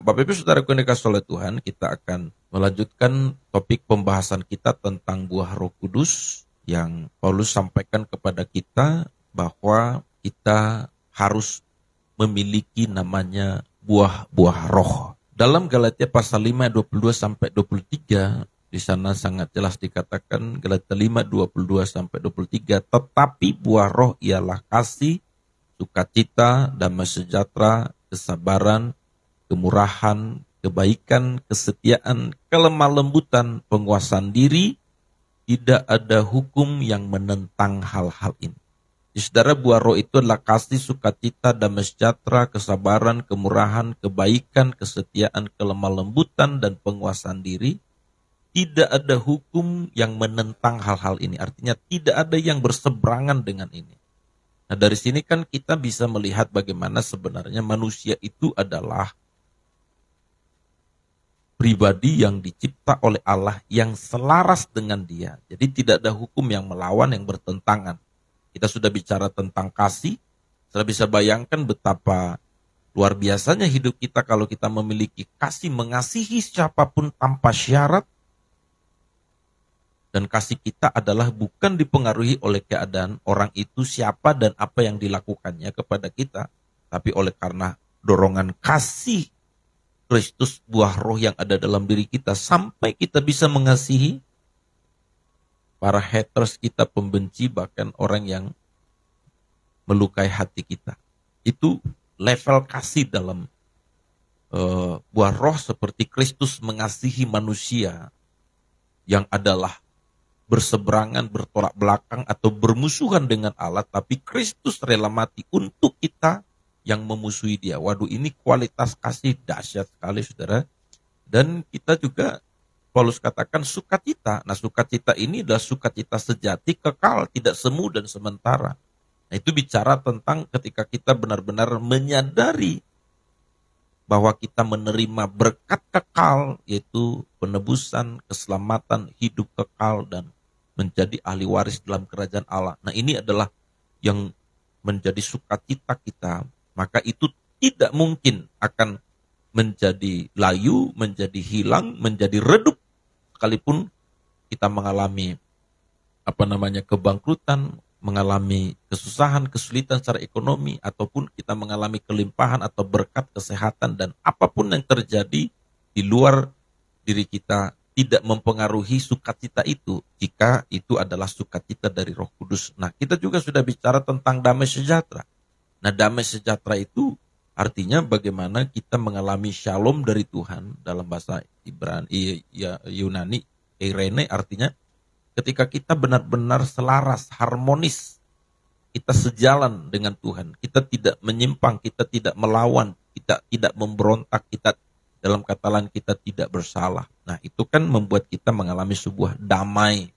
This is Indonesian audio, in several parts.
Bapak Ibu Saudaraku yang dikasihi oleh Tuhan, kita akan melanjutkan topik pembahasan kita tentang buah Roh Kudus yang Paulus sampaikan kepada kita bahwa kita harus memiliki namanya buah-buah roh. Dalam Galatia pasal 5 22 sampai 23, di sana sangat jelas dikatakan Galatia 5 22 sampai 23, tetapi buah roh ialah kasih, sukacita, damai sejahtera, kesabaran, kemurahan, kebaikan, kesetiaan, kelemah lembutan, penguasaan diri. Tidak ada hukum yang menentang hal-hal ini. Saudara, buah roh itu adalah kasih, sukacita, damai sejahtera, kesabaran, kemurahan, kebaikan, kesetiaan, kelemah lembutan, dan penguasaan diri. Tidak ada hukum yang menentang hal-hal ini. Artinya tidak ada yang berseberangan dengan ini. Nah, dari sini kan kita bisa melihat bagaimana sebenarnya manusia itu adalah pribadi yang dicipta oleh Allah yang selaras dengan Dia. Jadi tidak ada hukum yang melawan, yang bertentangan. Kita sudah bicara tentang kasih, sudah bisa bayangkan betapa luar biasanya hidup kita kalau kita memiliki kasih, mengasihi siapapun tanpa syarat. Dan kasih kita adalah bukan dipengaruhi oleh keadaan orang itu siapa dan apa yang dilakukannya kepada kita, tapi oleh karena dorongan kasih Kristus, buah roh yang ada dalam diri kita, sampai kita bisa mengasihi para haters kita, pembenci, bahkan orang yang melukai hati kita. Itu level kasih dalam buah roh, seperti Kristus mengasihi manusia yang adalah berseberangan, bertolak belakang, atau bermusuhan dengan Allah, tapi Kristus rela mati untuk kita yang memusuhi Dia. Waduh, ini kualitas kasih dahsyat sekali, saudara. Dan kita juga, Paulus katakan sukacita. Nah, sukacita ini adalah sukacita sejati, kekal, tidak semu dan sementara. Nah, itu bicara tentang ketika kita benar-benar menyadari bahwa kita menerima berkat kekal, yaitu penebusan, keselamatan, hidup kekal, dan menjadi ahli waris dalam kerajaan Allah. Nah, ini adalah yang menjadi sukacita kita. Maka itu tidak mungkin akan menjadi layu, menjadi hilang, menjadi redup, sekalipun kita mengalami kebangkrutan, mengalami kesusahan, kesulitan secara ekonomi, ataupun kita mengalami kelimpahan atau berkat kesehatan, dan apapun yang terjadi di luar diri kita tidak mempengaruhi sukacita itu, jika itu adalah sukacita dari Roh Kudus. Nah, kita juga sudah bicara tentang damai sejahtera. Nah, damai sejahtera itu artinya bagaimana kita mengalami shalom dari Tuhan. Dalam bahasa Yunani, eirene, artinya ketika kita benar-benar selaras, harmonis, kita sejalan dengan Tuhan, kita tidak menyimpang, kita tidak melawan, kita tidak memberontak, kita dalam kata lain kita tidak bersalah. Nah, itu kan membuat kita mengalami sebuah damai.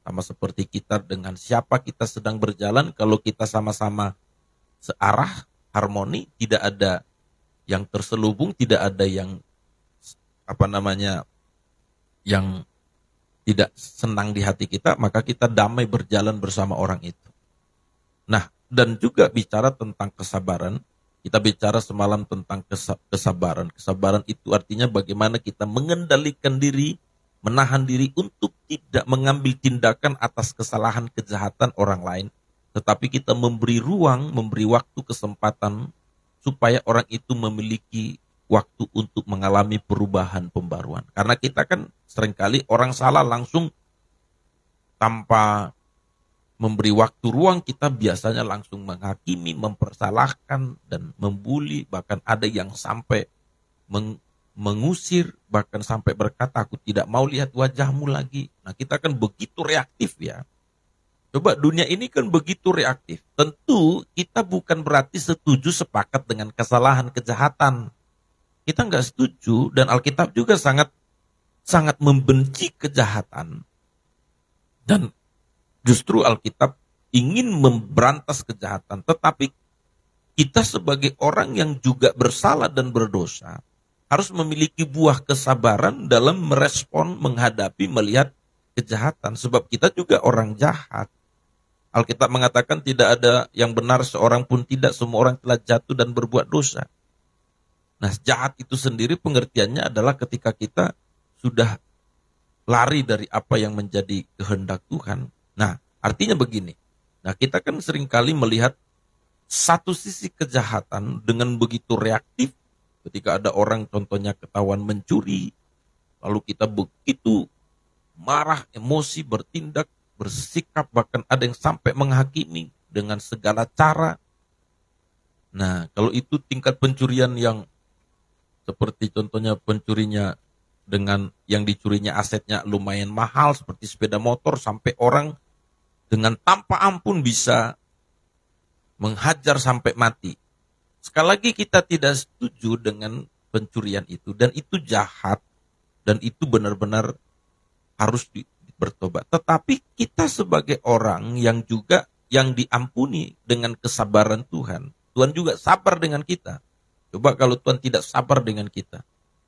Sama seperti kita dengan siapa kita sedang berjalan, kalau kita sama-sama searah, harmoni, tidak ada yang terselubung, tidak ada yang yang tidak senang di hati kita, maka kita damai berjalan bersama orang itu. Nah, dan juga bicara tentang kesabaran, kita bicara semalam tentang kesabaran. Kesabaran itu artinya bagaimana kita mengendalikan diri, menahan diri untuk tidak mengambil tindakan atas kesalahan, kejahatan orang lain, tetapi kita memberi ruang, memberi waktu, kesempatan supaya orang itu memiliki waktu untuk mengalami perubahan, pembaruan. Karena kita kan seringkali orang salah langsung tanpa memberi waktu ruang, kita biasanya langsung menghakimi, mempersalahkan, dan membuli. Bahkan ada yang sampai mengusir, bahkan sampai berkata, aku tidak mau lihat wajahmu lagi. Nah, kita kan begitu reaktif ya. Coba, dunia ini kan begitu reaktif. Tentu kita bukan berarti setuju, sepakat dengan kesalahan, kejahatan. Kita nggak setuju, dan Alkitab juga sangat membenci kejahatan. Dan justru Alkitab ingin memberantas kejahatan. Tetapi kita sebagai orang yang juga bersalah dan berdosa harus memiliki buah kesabaran dalam merespon, menghadapi, melihat kejahatan. Sebab kita juga orang jahat. Alkitab mengatakan tidak ada yang benar seorang pun tidak, semua orang telah jatuh dan berbuat dosa. Nah, jahat itu sendiri pengertiannya adalah ketika kita sudah lari dari apa yang menjadi kehendak Tuhan. Nah, artinya begini. Nah, kita kan seringkali melihat satu sisi kejahatan dengan begitu reaktif ketika ada orang contohnya ketahuan mencuri, lalu kita begitu marah, emosi, bertindak, bersikap, bahkan ada yang sampai menghakimi dengan segala cara. Nah, kalau itu tingkat pencurian yang seperti contohnya pencurinya dengan yang dicurinya asetnya lumayan mahal seperti sepeda motor, sampai orang dengan tanpa ampun bisa menghajar sampai mati. Sekali lagi kita tidak setuju dengan pencurian itu, dan itu jahat, dan itu benar-benar harus bertobat. Tetapi kita sebagai orang yang juga yang diampuni dengan kesabaran Tuhan, Tuhan juga sabar dengan kita. Coba kalau Tuhan tidak sabar dengan kita,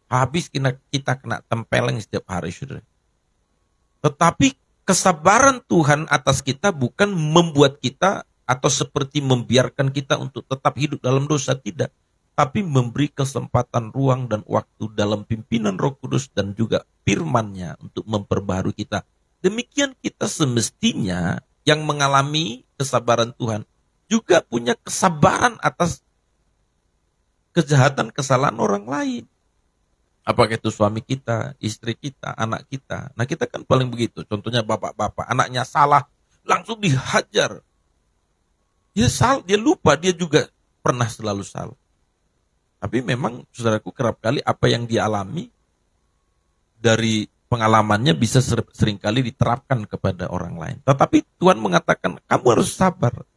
habis kita kena tempeleng setiap hari, saudara. Tetapi kesabaran Tuhan atas kita bukan membuat kita atau seperti membiarkan kita untuk tetap hidup dalam dosa, tidak. Tapi memberi kesempatan, ruang, dan waktu dalam pimpinan Roh Kudus dan juga firman-Nya untuk memperbaharui kita. Demikian kita semestinya yang mengalami kesabaran Tuhan juga punya kesabaran atas kejahatan, kesalahan orang lain. Apakah itu suami kita, istri kita, anak kita. Nah, kita kan paling begitu. Contohnya bapak-bapak, anaknya salah, langsung dihajar. Dia lupa, dia juga pernah selalu salah. Tapi memang, saudaraku, kerap kali apa yang dia alami dari pengalamannya bisa seringkali diterapkan kepada orang lain. Tetapi Tuhan mengatakan, kamu harus sabar.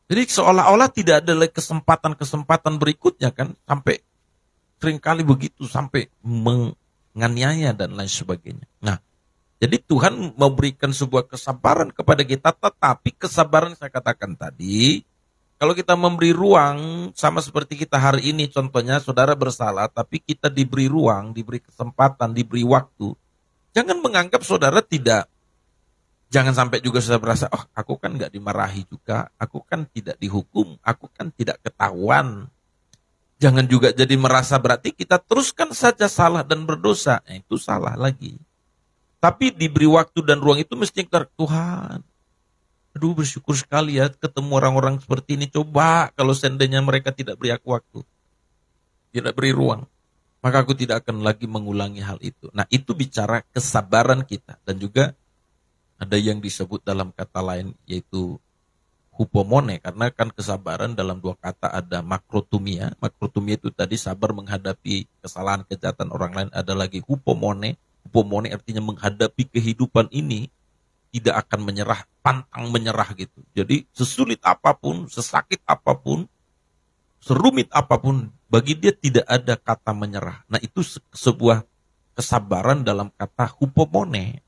Jadi seolah-olah tidak ada lagi kesempatan-kesempatan berikutnya kan, sampai seringkali begitu, sampai menganiaya dan lain sebagainya. Nah, jadi Tuhan memberikan sebuah kesabaran kepada kita, tetapi kesabaran saya katakan tadi, kalau kita memberi ruang, sama seperti kita hari ini contohnya, saudara bersalah, tapi kita diberi ruang, diberi kesempatan, diberi waktu. Jangan menganggap saudara tidak. Jangan sampai juga saudara berasa, oh aku kan nggak dimarahi juga, aku kan tidak dihukum, aku kan tidak ketahuan. Jangan juga jadi merasa berarti kita teruskan saja salah dan berdosa. Nah, itu salah lagi. Tapi diberi waktu dan ruang itu mesti Tuhan. Aduh, bersyukur sekali ya ketemu orang-orang seperti ini. Coba kalau seandainya mereka tidak beri aku waktu, tidak beri ruang, maka aku tidak akan lagi mengulangi hal itu. Nah, itu bicara kesabaran kita. Dan juga ada yang disebut dalam kata lain yaitu hupomone, karena kan kesabaran dalam dua kata ada makrotumia. Makrotumia itu tadi sabar menghadapi kesalahan kejahatan orang lain. Ada lagi hupomone. Hupomone artinya menghadapi kehidupan ini tidak akan menyerah, pantang menyerah gitu. Jadi sesulit apapun, sesakit apapun, serumit apapun, bagi dia tidak ada kata menyerah. Nah, itu sebuah kesabaran dalam kata hupomone.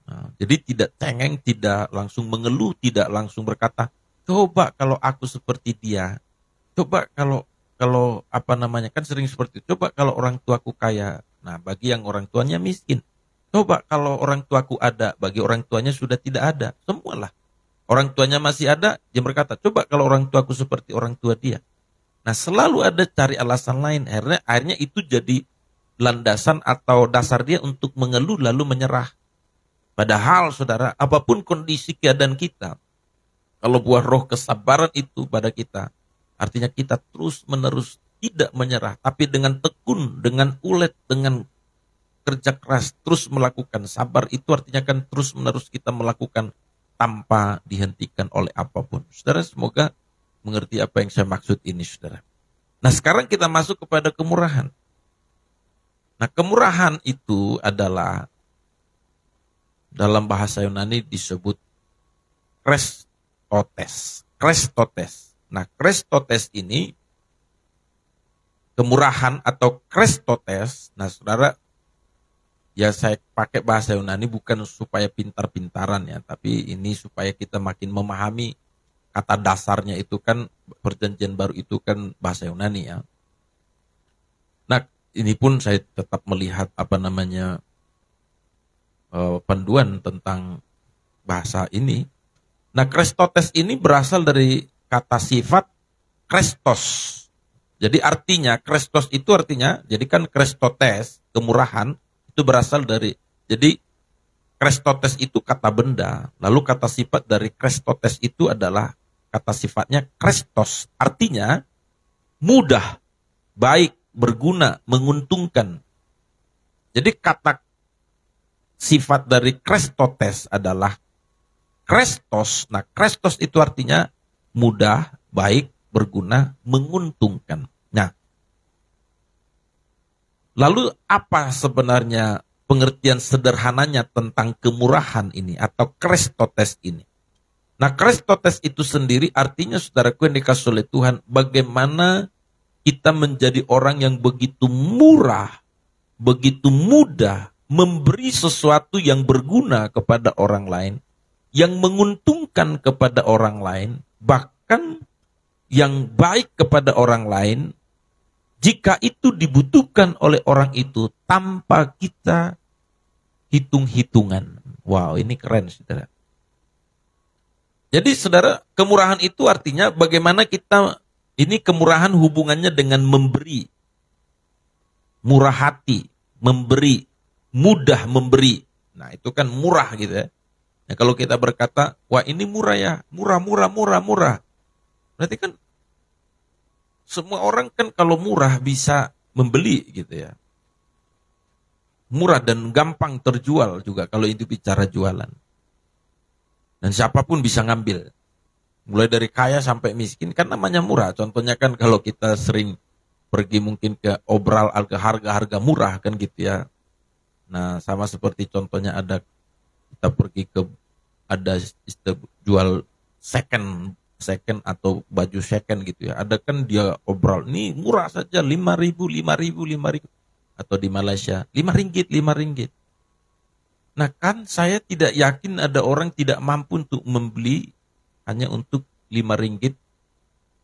Nah, jadi tidak cengeng, tidak langsung mengeluh, tidak langsung berkata, coba kalau aku seperti dia, coba kalau apa namanya, kan sering seperti itu, coba kalau orang tuaku kaya. Nah, bagi yang orang tuanya miskin, coba kalau orang tuaku ada, bagi orang tuanya sudah tidak ada, semualah. Orang tuanya masih ada, dia berkata, coba kalau orang tuaku seperti orang tua dia. Nah, selalu ada cari alasan lain, akhirnya itu jadi landasan atau dasar dia untuk mengeluh lalu menyerah. Padahal saudara, apapun kondisi keadaan kita, kalau buah roh kesabaran itu pada kita, artinya kita terus menerus tidak menyerah, tapi dengan tekun, dengan ulet, dengan kerja keras, terus melakukan. Sabar itu artinya kan terus menerus kita melakukan tanpa dihentikan oleh apapun. Saudara, semoga mengerti apa yang saya maksud ini, saudara. Nah, sekarang kita masuk kepada kemurahan. Nah, kemurahan itu adalah dalam bahasa Yunani disebut krestotes. Krestotes. Nah, krestotes ini, kemurahan atau krestotes, nah saudara, ya saya pakai bahasa Yunani bukan supaya pintar-pintaran ya, tapi ini supaya kita makin memahami kata dasarnya itu kan, perjanjian baru itu kan bahasa Yunani ya. Nah, ini pun saya tetap melihat apa namanya panduan tentang bahasa ini. Nah, krestotes ini berasal dari kata sifat krestos. Jadi artinya Kristos itu artinya, jadi kan Kristotes, kemurahan, itu berasal dari, jadi Kristotes itu kata benda, lalu kata sifat dari Kristotes itu adalah kata sifatnya Kristos. Artinya mudah, baik, berguna, menguntungkan. Jadi kata sifat dari Kristotes adalah Kristos. Nah, Kristos itu artinya mudah, baik, berguna, menguntungkan. Nah, lalu apa sebenarnya pengertian sederhananya tentang kemurahan ini atau Kristotes ini? Nah, Kristotes itu sendiri artinya, saudaraku yang dikasih oleh Tuhan, bagaimana kita menjadi orang yang begitu murah, begitu mudah, memberi sesuatu yang berguna kepada orang lain, yang menguntungkan kepada orang lain, bahkan yang baik kepada orang lain, jika itu dibutuhkan oleh orang itu tanpa kita hitung-hitungan. Wow, ini keren, saudara. Jadi, saudara, kemurahan itu artinya bagaimana kita, ini kemurahan hubungannya dengan memberi. Murah hati, memberi, mudah memberi. Nah, itu kan murah gitu ya. Nah, kalau kita berkata, wah ini murah ya, murah. Berarti kan semua orang kan kalau murah bisa membeli gitu ya. Murah dan gampang terjual juga kalau itu bicara jualan. Dan siapapun bisa ngambil. Mulai dari kaya sampai miskin kan namanya murah. Contohnya kan kalau kita sering pergi mungkin ke obral ke harga-harga murah kan gitu ya. Nah, sama seperti contohnya ada kita pergi ke ada jual second atau baju second gitu ya. Ada kan dia obral, ini murah saja 5.000. Atau di Malaysia 5 ringgit. Nah kan saya tidak yakin ada orang tidak mampu untuk membeli hanya untuk 5 ringgit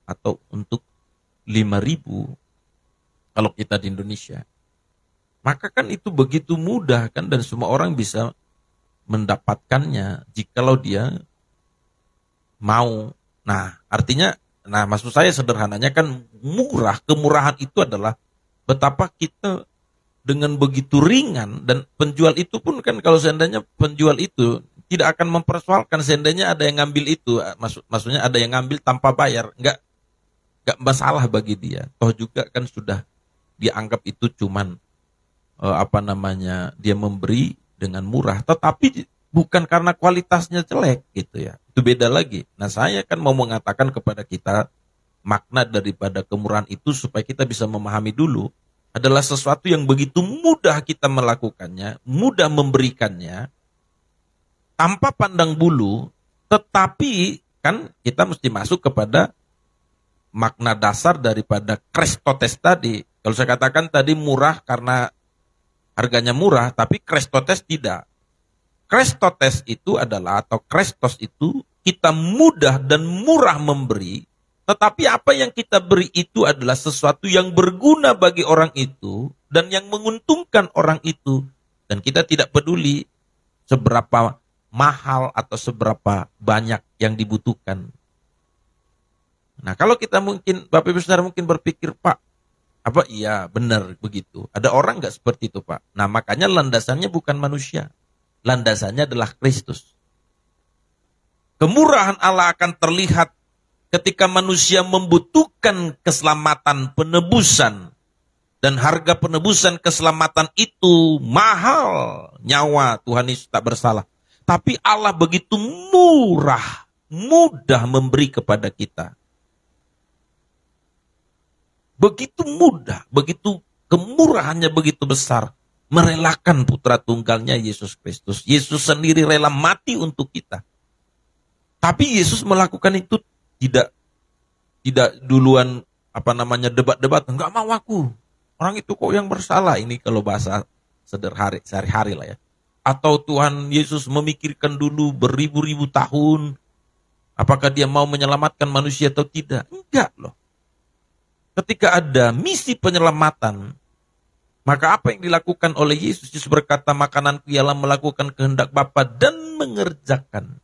atau untuk 5.000 kalau kita di Indonesia. Maka kan itu begitu mudah kan, dan semua orang bisa mendapatkannya jikalau dia mau. Nah, artinya, nah maksud saya sederhananya kan murah, kemurahan itu adalah betapa kita dengan begitu ringan, dan penjual itu pun kan kalau seandainya penjual itu tidak akan mempersoalkan seandainya ada yang ngambil itu, maksudnya ada yang ngambil tanpa bayar, nggak masalah bagi dia. Toh juga kan sudah dianggap itu cuman dia memberi dengan murah, tetapi bukan karena kualitasnya jelek gitu ya. Itu beda lagi. Nah, saya kan mau mengatakan kepada kita makna daripada kemurahan itu supaya kita bisa memahami dulu adalah sesuatu yang begitu mudah kita melakukannya, mudah memberikannya tanpa pandang bulu, tetapi kan kita mesti masuk kepada makna dasar daripada Kristotes tadi. Kalau saya katakan tadi murah karena harganya murah, tapi Kristotes tidak. Kristotes itu adalah, atau Kristos itu, kita mudah dan murah memberi, tetapi apa yang kita beri itu adalah sesuatu yang berguna bagi orang itu, dan yang menguntungkan orang itu. Dan kita tidak peduli seberapa mahal atau seberapa banyak yang dibutuhkan. Nah, kalau kita mungkin, Bapak Ibu Saudara mungkin berpikir, Pak, apa iya benar begitu? Ada orang nggak seperti itu, Pak? Nah, makanya landasannya bukan manusia. Landasannya adalah Kristus. Kemurahan Allah akan terlihat ketika manusia membutuhkan keselamatan, penebusan. Dan harga penebusan keselamatan itu mahal. Nyawa Tuhan Yesus tak bersalah. Tapi Allah begitu murah, mudah memberi kepada kita. Begitu mudah, begitu kemurahannya begitu besar. Merelakan putra tunggalnya Yesus Kristus. Yesus sendiri rela mati untuk kita. Tapi Yesus melakukan itu tidak duluan debat-debat. Enggak mau aku. Orang itu kok yang bersalah. Ini kalau bahasa sehari-hari lah ya. Atau Tuhan Yesus memikirkan dulu beribu-ribu tahun. Apakah dia mau menyelamatkan manusia atau tidak? Enggak loh. Ketika ada misi penyelamatan, maka apa yang dilakukan oleh Yesus? Yesus berkata, makananku ialah melakukan kehendak Bapa dan mengerjakan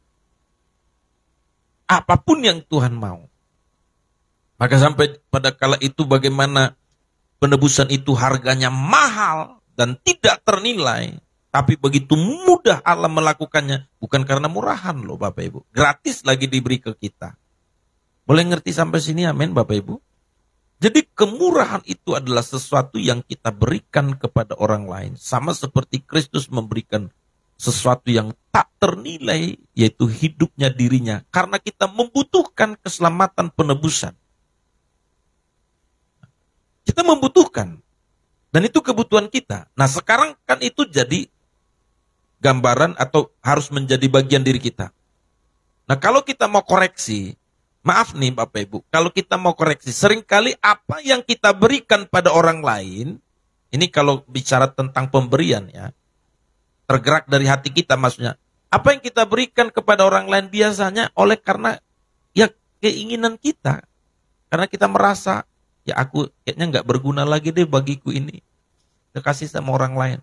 apapun yang Tuhan mau. Maka sampai pada kala itu bagaimana penebusan itu harganya mahal dan tidak ternilai. Tapi begitu mudah Allah melakukannya. Bukan karena murahan loh Bapak Ibu. Gratis lagi diberi ke kita. Boleh ngerti sampai sini, amin Bapak Ibu? Jadi kemurahan itu adalah sesuatu yang kita berikan kepada orang lain. Sama seperti Kristus memberikan sesuatu yang tak ternilai, yaitu hidupnya dirinya. Karena kita membutuhkan keselamatan penebusan. Kita membutuhkan. Dan itu kebutuhan kita. Nah sekarang kan itu jadi gambaran atau harus menjadi bagian diri kita. Nah kalau kita mau koreksi, maaf nih Bapak Ibu, kalau kita mau koreksi, seringkali apa yang kita berikan pada orang lain, ini kalau bicara tentang pemberian ya, tergerak dari hati kita maksudnya, apa yang kita berikan kepada orang lain biasanya oleh karena ya keinginan kita. Karena kita merasa, ya aku kayaknya nggak berguna lagi deh bagiku ini. Kita kasih sama orang lain.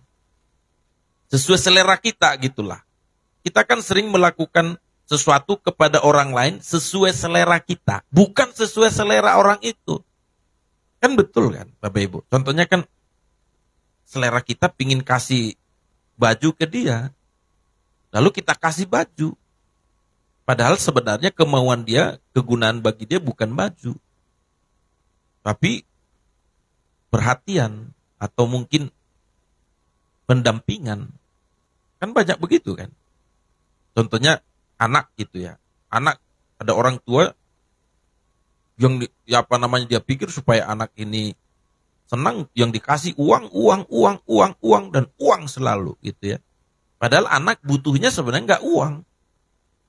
Sesuai selera kita gitulah. Kita kan sering melakukan sesuatu kepada orang lain sesuai selera kita. Bukan sesuai selera orang itu. Kan betul kan Bapak Ibu. Contohnya kan selera kita pingin kasih baju ke dia. Lalu kita kasih baju. Padahal sebenarnya kemauan dia, kegunaan bagi dia bukan baju. Tapi perhatian atau mungkin pendampingan. Kan banyak begitu kan. Contohnya anak gitu ya. Anak, ada orang tua yang ya apa namanya dia pikir supaya anak ini senang, yang dikasih uang dan uang selalu gitu ya. Padahal anak butuhnya sebenarnya nggak uang.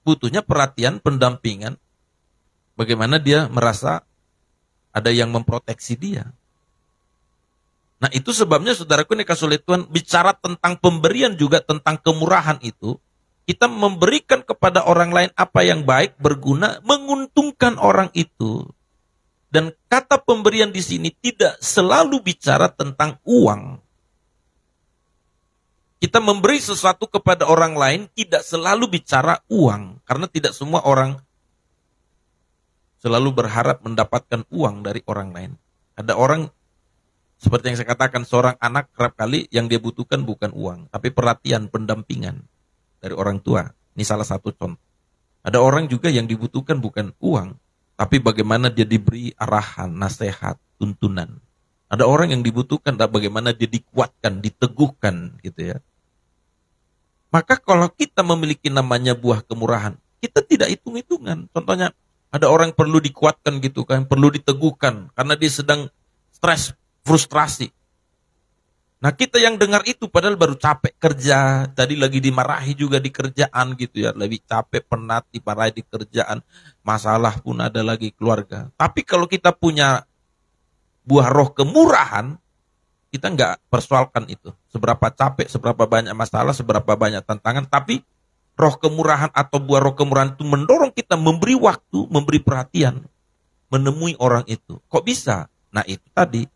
Butuhnya perhatian, pendampingan. Bagaimana dia merasa ada yang memproteksi dia. Nah itu sebabnya saudaraku ini kasih Tuhan bicara tentang pemberian juga tentang kemurahan itu. Kita memberikan kepada orang lain apa yang baik, berguna, menguntungkan orang itu. Dan kata pemberian di sini tidak selalu bicara tentang uang. Kita memberi sesuatu kepada orang lain tidak selalu bicara uang. Karena tidak semua orang selalu berharap mendapatkan uang dari orang lain. Ada orang seperti yang saya katakan, seorang anak kerap kali yang dia butuhkan bukan uang, tapi perhatian, pendampingan dari orang tua. Ini salah satu contoh. Ada orang juga yang dibutuhkan bukan uang, tapi bagaimana dia diberi arahan, nasihat, tuntunan. Ada orang yang dibutuhkan bagaimana dia dikuatkan, diteguhkan gitu ya. Maka kalau kita memiliki namanya buah kemurahan, kita tidak hitung-hitungan. Contohnya, ada orang perlu dikuatkan gitu kan, perlu diteguhkan karena dia sedang stres, frustrasi. Nah kita yang dengar itu padahal baru capek kerja, tadi lagi dimarahi juga di kerjaan gitu ya, lebih capek, penat, dimarahi di kerjaan, masalah pun ada lagi keluarga. Tapi kalau kita punya buah roh kemurahan, kita nggak persoalkan itu. Seberapa capek, seberapa banyak masalah, seberapa banyak tantangan, tapi roh kemurahan atau buah roh kemurahan itu mendorong kita memberi waktu, memberi perhatian, menemui orang itu. Kok bisa? Nah itu tadi.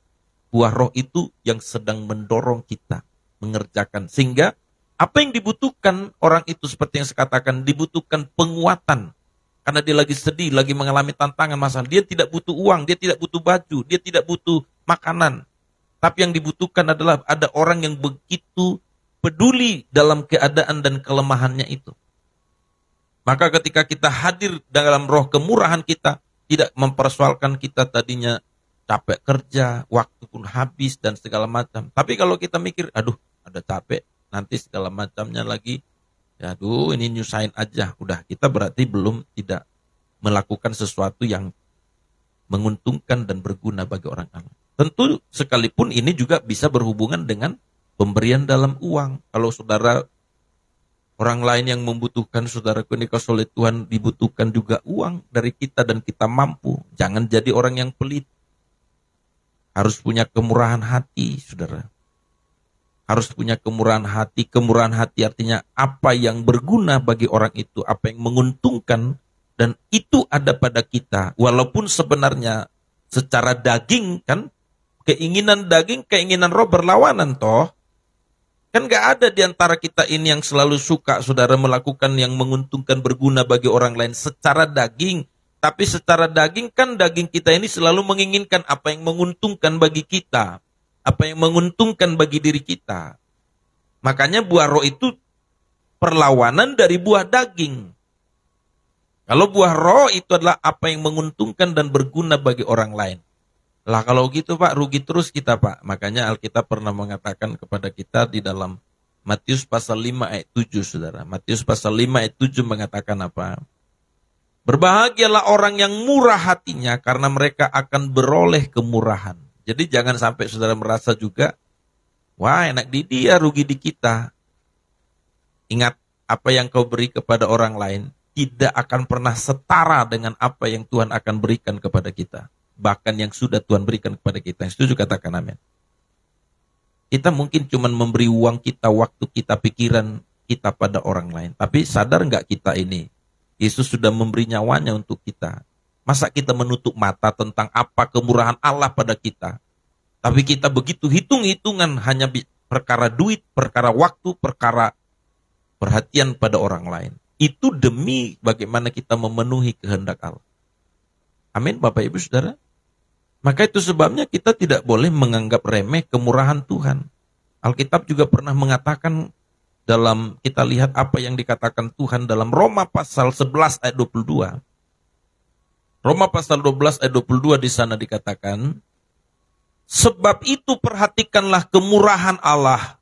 Buah roh itu yang sedang mendorong kita mengerjakan. Sehingga apa yang dibutuhkan orang itu seperti yang saya katakan, dibutuhkan penguatan. Karena dia lagi sedih, lagi mengalami tantangan masalah. Dia tidak butuh uang, dia tidak butuh baju, dia tidak butuh makanan. Tapi yang dibutuhkan adalah ada orang yang begitu peduli dalam keadaan dan kelemahannya itu. Maka ketika kita hadir dalam roh kemurahan kita, tidak mempersoalkan kita tadinya capek kerja, waktu pun habis dan segala macam. Tapi kalau kita mikir, aduh ada capek, nanti segala macamnya lagi, ya aduh ini nyusahin aja. Udah kita berarti belum tidak melakukan sesuatu yang menguntungkan dan berguna bagi orang lain. Tentu sekalipun ini juga bisa berhubungan dengan pemberian dalam uang. Kalau saudara orang lain yang membutuhkan, saudara kasih oleh Tuhan dibutuhkan juga uang dari kita dan kita mampu. Jangan jadi orang yang pelit. Harus punya kemurahan hati, saudara. Harus punya kemurahan hati. Kemurahan hati artinya apa yang berguna bagi orang itu, apa yang menguntungkan, dan itu ada pada kita. Walaupun sebenarnya secara daging kan, keinginan daging, keinginan roh berlawanan toh. Kan gak ada di antara kita ini yang selalu suka, saudara, melakukan yang menguntungkan, berguna bagi orang lain secara daging. tapi secara daging kan daging kita ini selalu menginginkan apa yang menguntungkan bagi kita, apa yang menguntungkan bagi diri kita. Makanya buah roh itu perlawanan dari buah daging. Kalau buah roh itu adalah apa yang menguntungkan dan berguna bagi orang lain. Lah kalau gitu Pak, rugi terus kita Pak. Makanya Alkitab pernah mengatakan kepada kita di dalam Matius pasal 5 ayat 7 saudara. Matius pasal 5 ayat 7 mengatakan apa? Berbahagialah orang yang murah hatinya karena mereka akan beroleh kemurahan. Jadi jangan sampai saudara merasa juga, wah enak di dia, rugi di kita. Ingat, apa yang kau beri kepada orang lain tidak akan pernah setara dengan apa yang Tuhan akan berikan kepada kita. Bahkan yang sudah Tuhan berikan kepada kita. Yang setuju katakan amin. Kita mungkin cuma memberi uang kita, waktu kita, pikiran kita pada orang lain. Tapi sadar nggak kita ini? Yesus sudah memberi nyawanya untuk kita. Masa kita menutup mata tentang apa kemurahan Allah pada kita? Tapi kita begitu hitung-hitungan hanya perkara duit, perkara waktu, perkara perhatian pada orang lain. Itu demi bagaimana kita memenuhi kehendak Allah. Amin Bapak Ibu Saudara. Maka itu sebabnya kita tidak boleh menganggap remeh kemurahan Tuhan. Alkitab juga pernah mengatakan dalam, kita lihat apa yang dikatakan Tuhan dalam Roma pasal 11 ayat 22. Roma pasal 12 ayat 22 di sana dikatakan, sebab itu perhatikanlah kemurahan Allah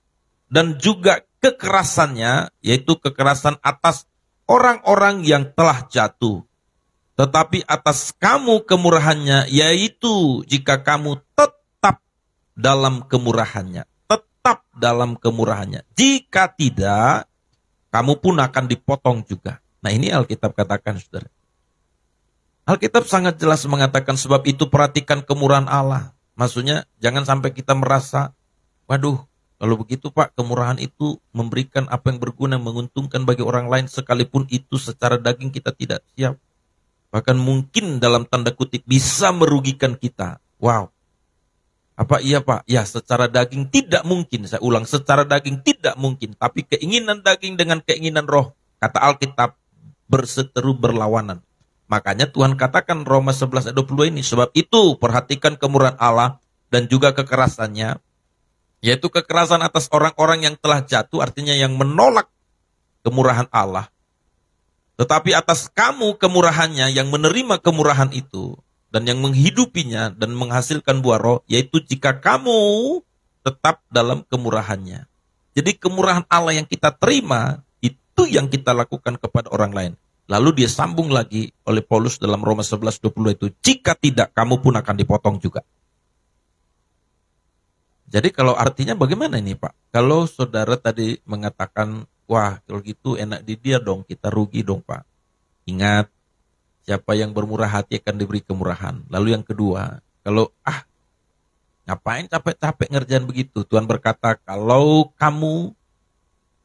dan juga kekerasannya, yaitu kekerasan atas orang-orang yang telah jatuh. Tetapi atas kamu kemurahannya, yaitu jika kamu tetap dalam kemurahannya. Tetap dalam kemurahannya. Jika tidak, kamu pun akan dipotong juga. Nah ini Alkitab katakan saudara. Alkitab sangat jelas mengatakan sebab itu perhatikan kemurahan Allah. Maksudnya jangan sampai kita merasa, waduh kalau begitu Pak, kemurahan itu memberikan apa yang berguna, menguntungkan bagi orang lain, sekalipun itu secara daging kita tidak siap. Bahkan mungkin dalam tanda kutip bisa merugikan kita. Wow. Apa iya Pak? Ya secara daging tidak mungkin. Saya ulang, secara daging tidak mungkin. Tapi keinginan daging dengan keinginan roh, kata Alkitab, berseteru berlawanan. Makanya Tuhan katakan Roma 11 ayat 22 ini, sebab itu perhatikan kemurahan Allah dan juga kekerasannya, yaitu kekerasan atas orang-orang yang telah jatuh, artinya yang menolak kemurahan Allah. Tetapi atas kamu kemurahannya, yang menerima kemurahan itu, dan yang menghidupinya, dan menghasilkan buah roh, yaitu jika kamu tetap dalam kemurahannya. Jadi kemurahan Allah yang kita terima, itu yang kita lakukan kepada orang lain. Lalu dia sambung lagi oleh Paulus dalam Roma 11:20 itu, jika tidak, kamu pun akan dipotong juga. Jadi kalau artinya bagaimana ini Pak? Kalau saudara tadi mengatakan, wah kalau gitu enak di dia dong, kita rugi dong Pak. Ingat, siapa yang bermurah hati akan diberi kemurahan. Lalu yang kedua, kalau ngapain capek-capek ngerjain begitu? Tuhan berkata, kalau kamu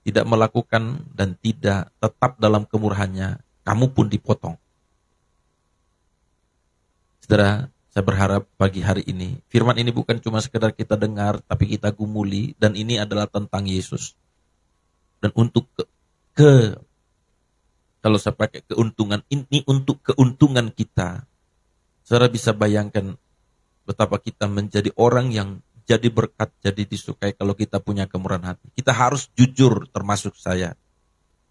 tidak melakukan dan tidak tetap dalam kemurahannya, kamu pun dipotong. Saudara, saya berharap pagi hari ini, firman ini bukan cuma sekedar kita dengar, tapi kita gumuli, dan ini adalah tentang Yesus. Dan untuk kalau saya pakai keuntungan, ini untuk keuntungan kita. Saudara bisa bayangkan betapa kita menjadi orang yang jadi berkat, jadi disukai kalau kita punya kemurahan hati. Kita harus jujur, termasuk saya.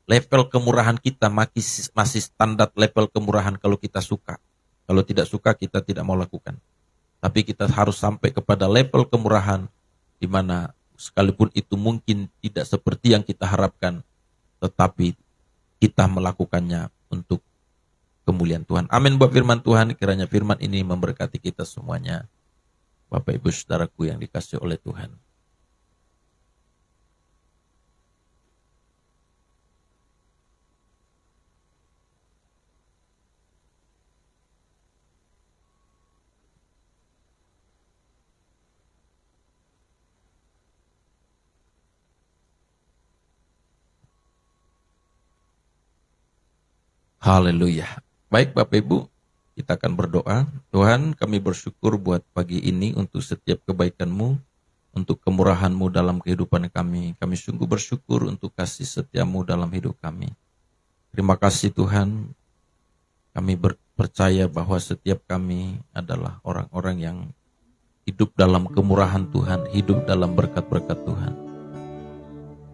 Level kemurahan kita masih standar level kemurahan kalau kita suka. Kalau tidak suka, kita tidak mau lakukan. Tapi kita harus sampai kepada level kemurahan di mana sekalipun itu mungkin tidak seperti yang kita harapkan, tetapi kita melakukannya untuk kemuliaan Tuhan. Amin buat firman Tuhan. Kiranya firman ini memberkati kita semuanya. Bapak Ibu Saudaraku yang dikasihi oleh Tuhan. Haleluya. Baik Bapak Ibu, kita akan berdoa. Tuhan, kami bersyukur buat pagi ini untuk setiap kebaikan-Mu, untuk kemurahan-Mu dalam kehidupan kami. Kami sungguh bersyukur untuk kasih setia-Mu dalam hidup kami. Terima kasih Tuhan, kami percaya bahwa setiap kami adalah orang-orang yang hidup dalam kemurahan Tuhan, hidup dalam berkat-berkat Tuhan.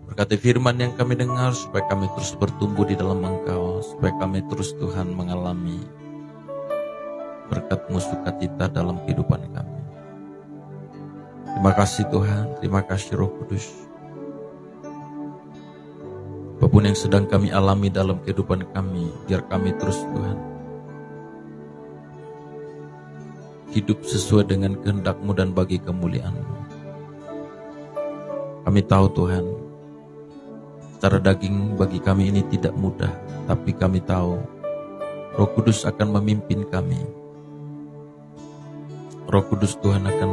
Berkati firman yang kami dengar, supaya kami terus bertumbuh di dalam Engkau, supaya kami terus Tuhan mengalami berkat-Mu sukacita dalam kehidupan kami. Terima kasih Tuhan, terima kasih Roh Kudus. Apapun yang sedang kami alami dalam kehidupan kami, biar kami terus Tuhan hidup sesuai dengan kehendak-Mu dan bagi kemuliaan-Mu. Kami tahu Tuhan, secara daging bagi kami ini tidak mudah, tapi kami tahu Roh Kudus akan memimpin kami. Roh Kudus Tuhan akan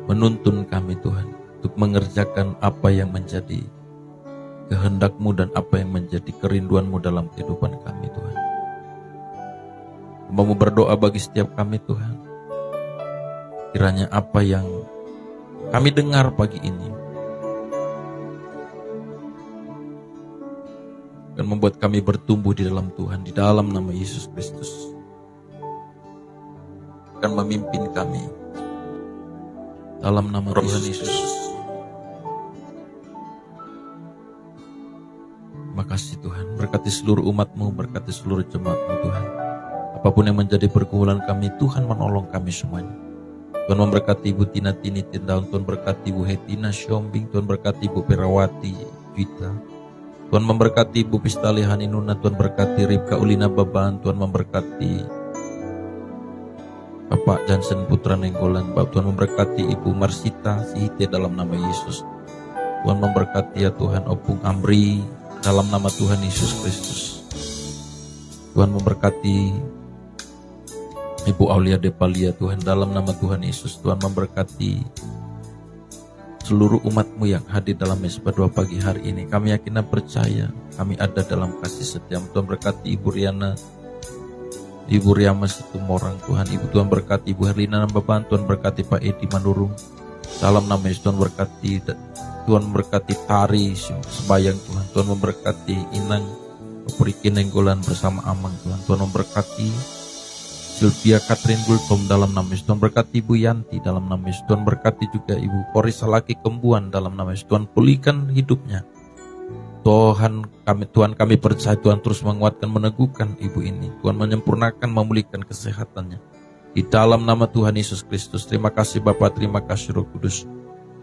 menuntun kami Tuhan untuk mengerjakan apa yang menjadi kehendak-Mu dan apa yang menjadi kerinduan-Mu dalam kehidupan kami Tuhan. Mau berdoa bagi setiap kami Tuhan, kiranya apa yang kami dengar pagi ini akan membuat kami bertumbuh di dalam Tuhan, di dalam nama Yesus Kristus, akan memimpin kami dalam nama Tuhan Yesus. Terima kasih Tuhan, berkati seluruh umat-Mu, berkati seluruh jemaat-Mu Tuhan. Apapun yang menjadi pergumulan kami, Tuhan menolong kami semuanya. Tuhan memberkati Ibu Tina Tini Tindaun, Tuhan berkati Ibu Hetina Siombing, Tuhan berkati Ibu Perawati Juwita, Tuhan memberkati Ibu Pistali Haninuna, Tuhan berkati Ribka Ulina Baban, Tuhan memberkati Bapak Jansen Putra Nenggolan, Tuhan memberkati Ibu Marsita Sihite dalam nama Yesus. Tuhan memberkati ya Tuhan Opung Amri dalam nama Tuhan Yesus Kristus. Tuhan memberkati Ibu Aulia Depalia Tuhan dalam nama Tuhan Yesus. Tuhan memberkati seluruh umat-Mu yang hadir dalam Mesbah Doa pagi hari ini. Kami yakin dan percaya kami ada dalam kasih setia. Tuhan berkati Ibu Riana, Ibu Riama Situmorang Tuhan. Ibu Tuhan berkati Ibu Herlina Baban, Tuhan berkati Pak Edi Manurung. Salam nama Yesus. Tuhan berkati Tari Sebayang Tuhan. Tuhan memberkati Inang Puriki Nenggolan bersama Amang Tuhan. Tuhan memberkati Sylvia Catherine Gultom dalam nama Yesus. Tuhan berkati Ibu Yanti dalam nama Yesus. Tuhan berkati juga Ibu Koris Salaki Kembuan dalam nama Yesus. Tuhan pulihkan hidupnya. Tuhan kami percaya Tuhan terus menguatkan, meneguhkan ibu ini. Tuhan menyempurnakan, memulihkan kesehatannya. Di dalam nama Tuhan Yesus Kristus. Terima kasih Bapa, terima kasih Roh Kudus.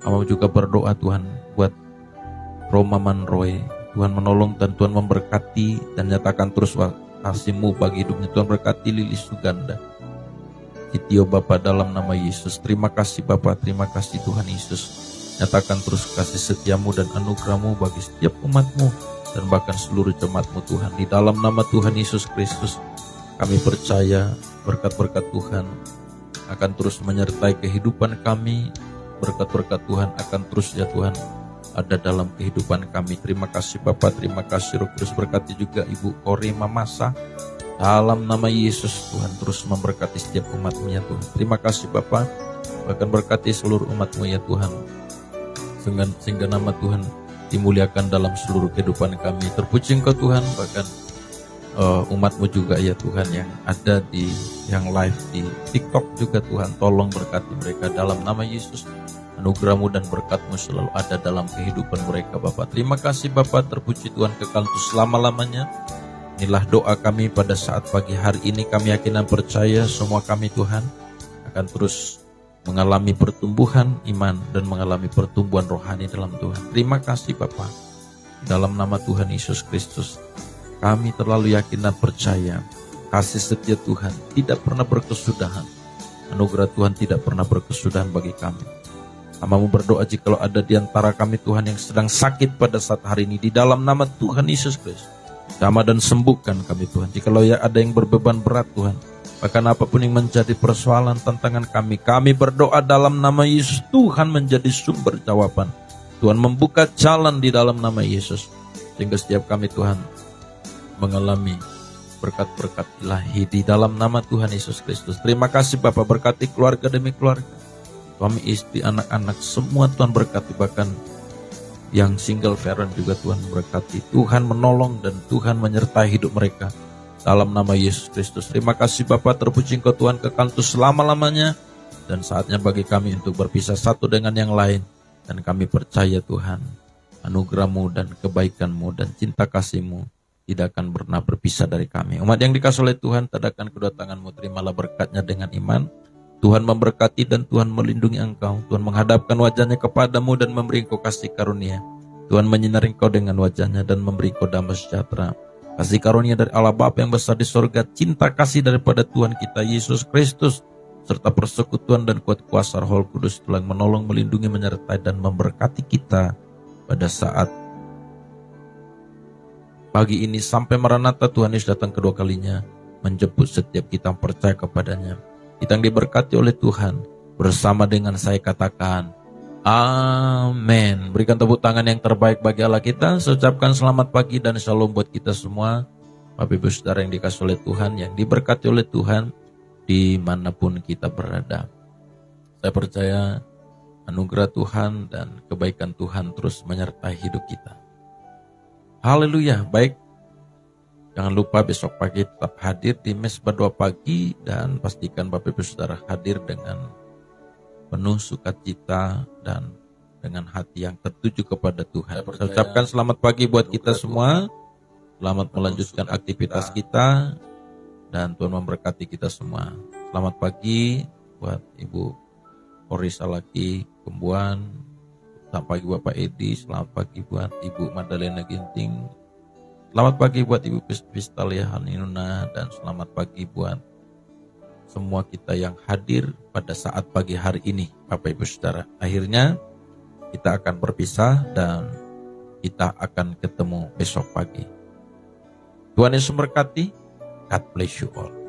Kami juga berdoa Tuhan buat Roma Manroy. Tuhan menolong dan Tuhan memberkati dan nyatakan terus kasih-Mu bagi hidupnya. Tuhan berkati Lili Suganda. Titio Bapa dalam nama Yesus. Terima kasih Bapa, terima kasih Tuhan Yesus. Nyatakan terus kasih setia-Mu dan anugerah-Mu bagi setiap umat-Mu dan bahkan seluruh jemaat-Mu Tuhan. Di dalam nama Tuhan Yesus Kristus, kami percaya berkat-berkat Tuhan akan terus menyertai kehidupan kami. Berkat-berkat Tuhan akan terus ya Tuhan ada dalam kehidupan kami. Terima kasih Bapa, terima kasih Roh Kudus. Berkati juga Ibu Kori Mamasa. Dalam nama Yesus Tuhan terus memberkati setiap umat-Mu ya Tuhan. Terima kasih Bapa, bahkan berkati seluruh umat-Mu ya Tuhan. Sehingga nama Tuhan dimuliakan dalam seluruh kehidupan kami. Terpuji Engkau Tuhan, bahkan umat-Mu juga ya Tuhan yang ada yang live di TikTok juga Tuhan. Tolong berkati mereka dalam nama Yesus. Anugerah-Mu dan berkat-Mu selalu ada dalam kehidupan mereka Bapa. Terima kasih Bapa, terpuji Tuhan kekal untuk selama-lamanya. Inilah doa kami pada saat pagi hari ini. Kami yakin dan percaya semua kami Tuhan akan terus mengalami pertumbuhan iman dan mengalami pertumbuhan rohani dalam Tuhan. Terima kasih Bapa. Dalam nama Tuhan Yesus Kristus, kami terlalu yakin dan percaya kasih setia Tuhan tidak pernah berkesudahan. Anugerah Tuhan tidak pernah berkesudahan bagi kami. Kami berdoa jikalau ada di antara kami Tuhan yang sedang sakit pada saat hari ini, di dalam nama Tuhan Yesus Kristus, jamah dan sembuhkan kami Tuhan. Jikalau ya ada yang berbeban berat Tuhan, bahkan apapun yang menjadi persoalan tantangan kami berdoa dalam nama Yesus. Tuhan menjadi sumber jawaban. Tuhan membuka jalan di dalam nama Yesus, sehingga setiap kami Tuhan mengalami berkat-berkat ilahi di dalam nama Tuhan Yesus Kristus. Terima kasih Bapak, berkati keluarga demi keluarga, suami istri, anak-anak, semua Tuhan berkati, bahkan yang single parent juga Tuhan berkati. Tuhan menolong dan Tuhan menyertai hidup mereka, Dalam nama Yesus Kristus. Terima kasih Bapa, terpuji Engkau Tuhan kekal untuk selama-lamanya. Dan saatnya bagi kami untuk berpisah satu dengan yang lain. Dan kami percaya Tuhan, anugerah-Mu dan kebaikan-Mu dan cinta kasih-Mu tidak akan pernah berpisah dari kami. Umat yang dikasihi oleh Tuhan, tadakan kedua tangan-Mu, terimalah berkatnya dengan iman. Tuhan memberkati dan Tuhan melindungi engkau. Tuhan menghadapkan wajahnya kepadamu dan memberi engkau kasih karunia. Tuhan menyinari engkau dengan wajahnya dan memberi engkau damai sejahtera. Kasih karunia dari Allah Bapa yang besar di sorga, cinta kasih daripada Tuhan kita Yesus Kristus, serta persekutuan dan kuat kuasa Roh Kudus telah menolong, melindungi, menyertai dan memberkati kita pada saat pagi ini sampai Maranatha Tuhan Yesus datang kedua kalinya, menjemput setiap kita yang percaya kepadanya. Kita yang diberkati oleh Tuhan, bersama dengan saya katakan amin. Berikan tepuk tangan yang terbaik bagi Allah kita. Saya ucapkan selamat pagi dan shalom buat kita semua, Bapak Ibu Saudara yang dikasihi oleh Tuhan, yang diberkati oleh Tuhan dimanapun kita berada. Saya percaya anugerah Tuhan dan kebaikan Tuhan terus menyertai hidup kita. Haleluya. Baik, jangan lupa besok pagi tetap hadir di Mesbah Doa Pagi, dan pastikan Bapak Ibu Saudara hadir dengan penuh sukacita dan dengan hati yang tertuju kepada Tuhan. Saya ucapkan selamat pagi buat kita semua. Selamat melanjutkan aktivitas kita dan Tuhan memberkati kita semua. Selamat pagi buat Ibu Ori Salaki Kembuan. Selamat pagi Bapak Edi. Selamat pagi buat Ibu Madalena Ginting. Selamat pagi buat Ibu Pistalia Haninuna, dan selamat pagi buat semua kita yang hadir pada saat pagi hari ini, Bapak Ibu Saudara. Akhirnya kita akan berpisah dan kita akan ketemu besok pagi. Tuhan Yesus memberkati. God bless you all.